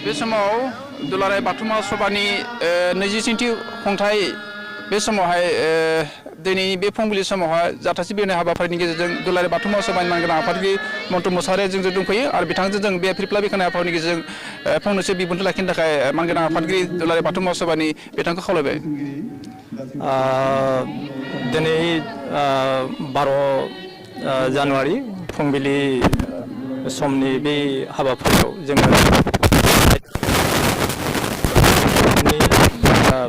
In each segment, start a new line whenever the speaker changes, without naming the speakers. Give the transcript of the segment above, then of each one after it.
बे समाव दुलाराय बाथौ महासभानि 23थि खुंथाय बे समावहाय दिनै बे फुंबिलि समावहाय जाथासि बेरनाय हाबाफारिनि गेजेरजों दुलाराय बाथौ महासभानि मानगोनां आफादगिरि मन्टु मुसाहारिया जोंजों दंफैयो आरो बिथांजों जों बे फिरफ्ला बेखेवनाय हाबाफारिनि गेजेरजों फंनैसो बिबुंथि लाखिनो थाखाय मानगोनां आफादगिरि दुलाराय बाथौ महासभानि बिथांखौ खावलायबाय।
दिनै 12 जानुवारि फुंबिलि समनि बे हाबाफारियाव जोङो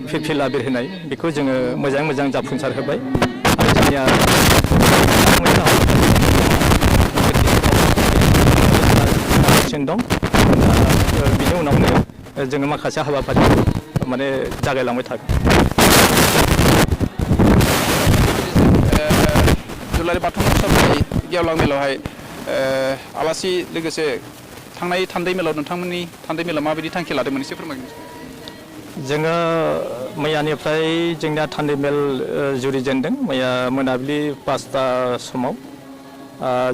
फिरफिला बेरहोनाय बेखौ जोङो मोजां जाफुंसार होबाय आरो जोंनिया दं बिनि उनावनो जोङो माखासे हाबाफारि माने जागायलांबाय थागोन।
दुलाराय बाथौ महासभानि गेवलां मेलावहाय आलासि लोगोसे थांनाय थान्दै मेलाव नोंथांमोननि थान्दै मेलाव माबायदि थांखि लादोंमोन एसे फोरमायनो।
जोङो मैयानिफ्राय जोंनिया थान्दै मेल जुरिजेनदों मैया मोनाबिलि 5टा समाव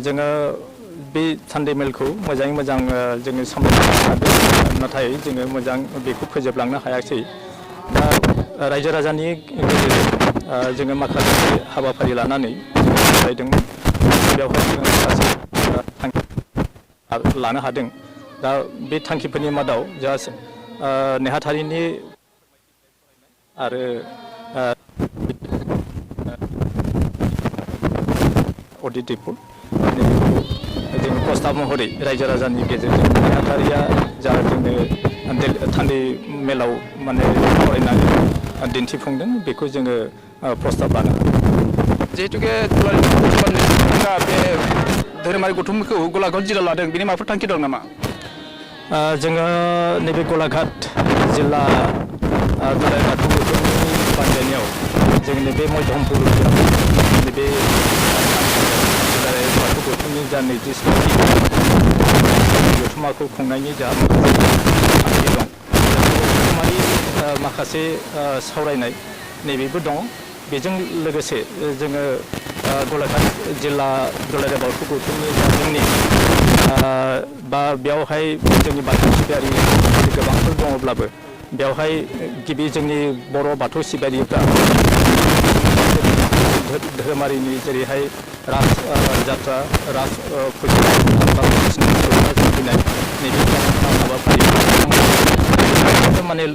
जोङो बे थान्दै मेलखौ मोजाङै मोजां जोङो सामलायनो हादों नाथाय जोङो मोजां बेखौ फोजोबलांनो हायाखै। दा रायजो राजानि गेजेरजों जोङो माखासे हाबाफारि लानानै सावरायदोंमोन बेवहाय जोङो माखासे थांखि लानो हादों। दा बे थांखिफोरनि मादाव जा नेहाथारिनि आरो अडिट रिपर्ट जों प्रस्ताब महरै रायजो राजानि गेजेरजों नेहाथारिया जा जोंनो थान्दै मेलाव माने फरायनानै दिन्थिफुंदों बेखौ जोङो प्रस्ताब लानो हादों।
जिहेतुके दुलाराय बाथौ महासभानि बे धोरोमारि गौथुमखौ गलाघाट जिल्लायाव लादों बेनि माबाफोर थांखि दं नामा?
जोङो नैबे गलाघाट जिल्ला दुलाराय बाथौ गौथुमनि बानजायनायाव जोंनि बे मध्यमपुर नैबे दुलाराय बाथौ गौथुमनि जा 23 जथुम्माखौ खुंनायनि जा थांखि दं धोरोमारि माखासे सावरायनाय नैबेबो दङ। बेजों लोगोसे जोङो गलाघाट जिल्ला दुलाराय बाथौ गौथुमनि जा जोंनि बा बेवहाय जोंनि बाथौ सिबियारि गोबांफोर दङब्लाबो बेवहाय गिबि जोंनि बर' बाथौ सिबियारिफ्रा धोरोमारिनि जेरैहाय राज जात्रा राज फुजिनाय फैनाय नैबे हाबाफारि माने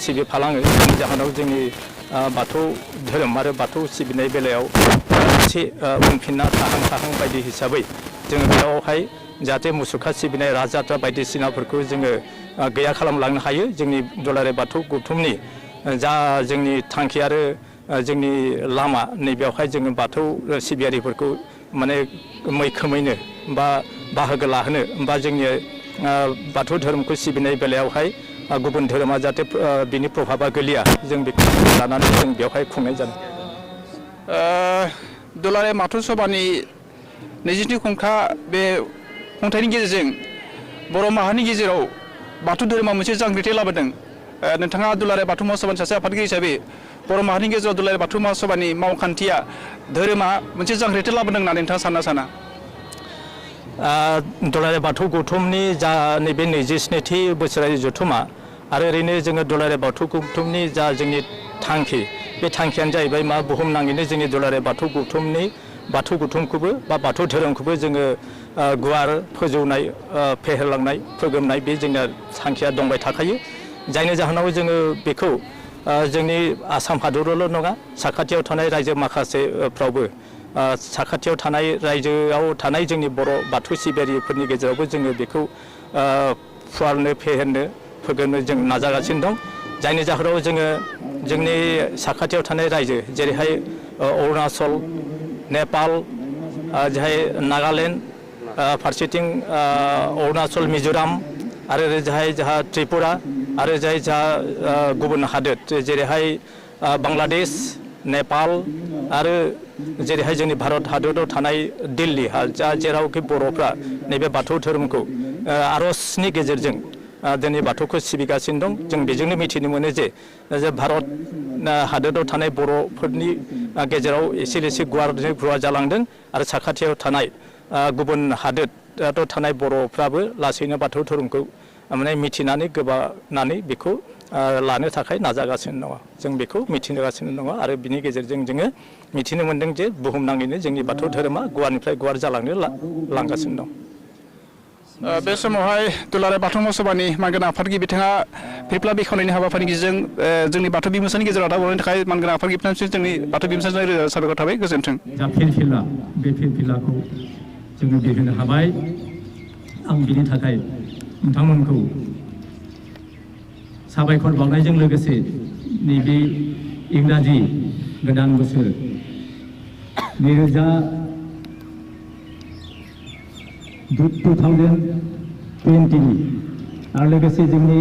सिबिफालाङो जायनि जाहोनाव जोंनि बाथौ धोरोम आरो बाथौ सिबिनाय बेलायाव एसे उनफिनना थाहां बायदि हिसाबै जोङो बेयावहाय जाहाथे मुसुखा सिबिनाय राज जात्रा बायदिसिनाफोरखौ जोङो गैया खालामलांनो हायो। जोंनि दुलाराय बाथौ गौथुमनि जा जोंनि थांखि आरो जोंनि लामा नैबेयावहाय जोङो बाथौ सिबियारिफोरखौ माने मैखोमैनो बा बाहागो लाहोनो बा जोंनि बाथौ धोरोमखौ सिबिनाय बेलायावहाय गुबुन धोरोमा जाहाथे बिनि प्रभाबा गोलैया जों बेखौ लानानै जों बेवहाय खुंनाय जादों।
दुलाराय बाथौ सभानि 23थि बे खुंथायनि गेजेरजों बर' माहारिनि गेजेराव बाथौ धोरोमा मोनसे जांख्रिथाय लाबोदों। नोंथाङा दुलाराय बाथौ महासभानि सासे आफादगिरि हिसाबै बर' माहारिनि गेजेराव दुलाराय बाथौ महासभानि मावखान्थिया धोरोमा मोनसे जांख्रिथाय लाबोदों होननानै नोंथाङा साना?
दुलाराय बाथौ गौथुमनि जा नैबे 27थि बोसोरारि जथुम्मा आरो ओरैनो जोङो दुलाराय बाथौ गौथुमनि जा जोंनि थांखि बे थांखियानो जाहैबाय मा बुहुमनाङैनो जोंनि दुलाराय बाथौ गौथुमनि बाथौ गौथुमखौबो बा बाथौ धोरोमखौबो जोङो गुवार फोजौनाय फेहेरलांनाय फोगोमनाय बे जोंना थांखिया दंबाय थाखायो। जायनि जाहोनाव जोङो बेखौ जोंनि आसाम हादरावल' नङा साखाथियाव थानाय रायजो माखासेफ्रावबो साखाथियाव थानाय रायजोआव थानाय जोंनि बर' बाथौ सिबियारिफोरनि गेजेरावबो जोङो बेखौ फुवारनो फेहेरनो फोगोमनो जों नाजागासिनो दं। जायनि जाहोनाव जोङो जोंनि साखाथियाव थानाय रायजो जेरैहाय अरुणाचल नेपाल जाय नागालेण्ड फारसेथिं अरुणाचल मिज'राम आरो ओरैजाय जोंहा त्रिपुरा आरो जाय जोंहा गुबुन हादोर जेरैहाय बांलादेश नेपाल आरो जेरैहाय जोंनि भारत हादराव थानाय दिल्ली जेरावखि बर'फ्रा नैबे बाथौ धोरोमखौ आर'जनि गेजेरजों दिनै बाथौखौ सिबिगासिनो दं। जों बेजोंनो मिथिनो मोनो जे भारत हादोराव थानाय बर'फोरनि गेजेराव एसे गुवार जालांदों आरो साखाथियाव थानाय गुबुन हादोराव थानाय बर'फ्राबो लासैनो बाथौ धोरोमखौ माने मिथिनानै गोबानानै बेखौ लानो थाखाय नाजागासिनो दङ। जों बेखौ मिथिगासिनो दङ आरो बिनि गेजेरजों जोङो मिथिनो मोन्दों जे बुहुमनाङैनो जोंनि बाथौ धोरोमा गुवारनिफ्राय गुवार जालांनो लांगासिनो दं।
बे समावहाय दुलाराय बाथौ महासभानि मानगोनां आफादगिरि बिथाङा फिरफिला बेखेवनायनि हाबाफारिनि गेजेरजों जोंनि बाथौ बिबुंसारनि गेजेराव दावबायनायनि थाखाय मानगोनां आफादगिरि बिथांनिसिम जोंनि बाथौ बिबुंसारजों रोजा साबायखर थाबाय। गोजोन्थों।
जा फिरफिला बे फिरफिलाखौ जोङो बिरहोनो हाबाय। आं बिनि थाखाय नोंथांमोनखौ साबायखर बावनायजों लोगोसे नैबे इंराजि गोदान बोसोर 2020 आरो लोगोसे जोंनि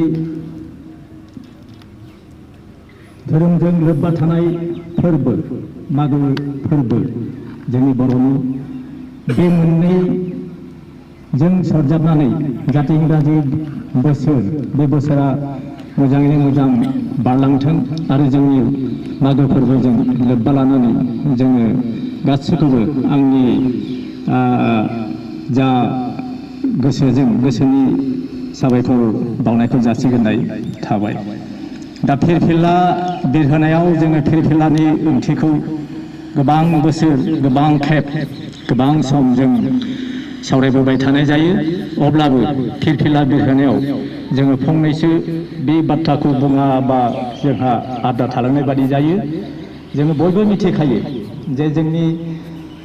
धोरोमजों लोब्बा थानाय फोरबो मागो फोरबो जोंनि बर'नि बे मोननैजों सरजाबनानै जाहाथे इंराजि बोसोर बे बोसोरा मोजाङैनो मोजां बारलांथों आरो जोंनि मागो फोरबोजों लोब्बा लानानै जोङो गासैखौबो आंनि जा गोसोनि साबायखर बावनायखौ जासिगोरनाय थाबाय। दा फिरफिला बिरहोनायाव जोङो फिरफिलानि ओंथिखौ गोबां बोसोर गोबां खेब गोबां सम जों सावरायबोबाय थानाय जायो। अब्लाबो फिरफिला बिरहोनायाव जोङो फंनैसो बे बाथ्राखौ बुङाबा जोंहा आद्रा थालांनाय बादि जायो। जोङो बयबो मिथिखायो जे जोंनि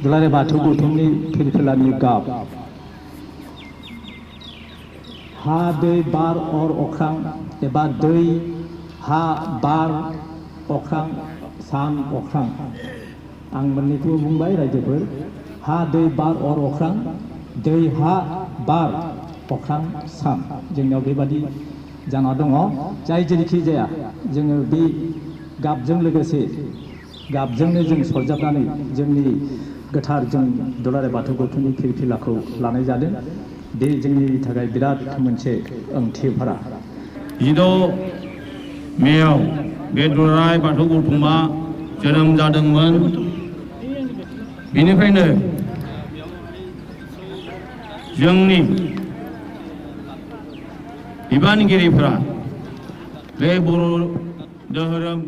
दुलाराय बाथौ गौथुमनि फिरफिलानि गाब हा दै बार अर अख्रां एबा दै हा बार अख्रां सान अख्रां आं मोननैखौ बुंबाय रायजोफोर हा दै बार अर अख्रां दै हा बार अख्रां सान जोंनियाव बेबादि जाना दङ। जाय जेरैखि जाया जोङो बे गाबजों लोगोसे गाबजोंनो जों सरजाबनानै जोंनि गोथार जों दुलाराय बाथौ गौथुमनि फिरफिलाखौ लानाय जादों। बे जोंनि थाखाय बिराद मोनसे ओंथि भरा।
16 मेयाव बे दुलाराय बाथौ गौथुमा जोनोम जादोंमोन। बेनिफ्रायनो जोंनि बिबानगिरिफोरा बे बर' धोरोम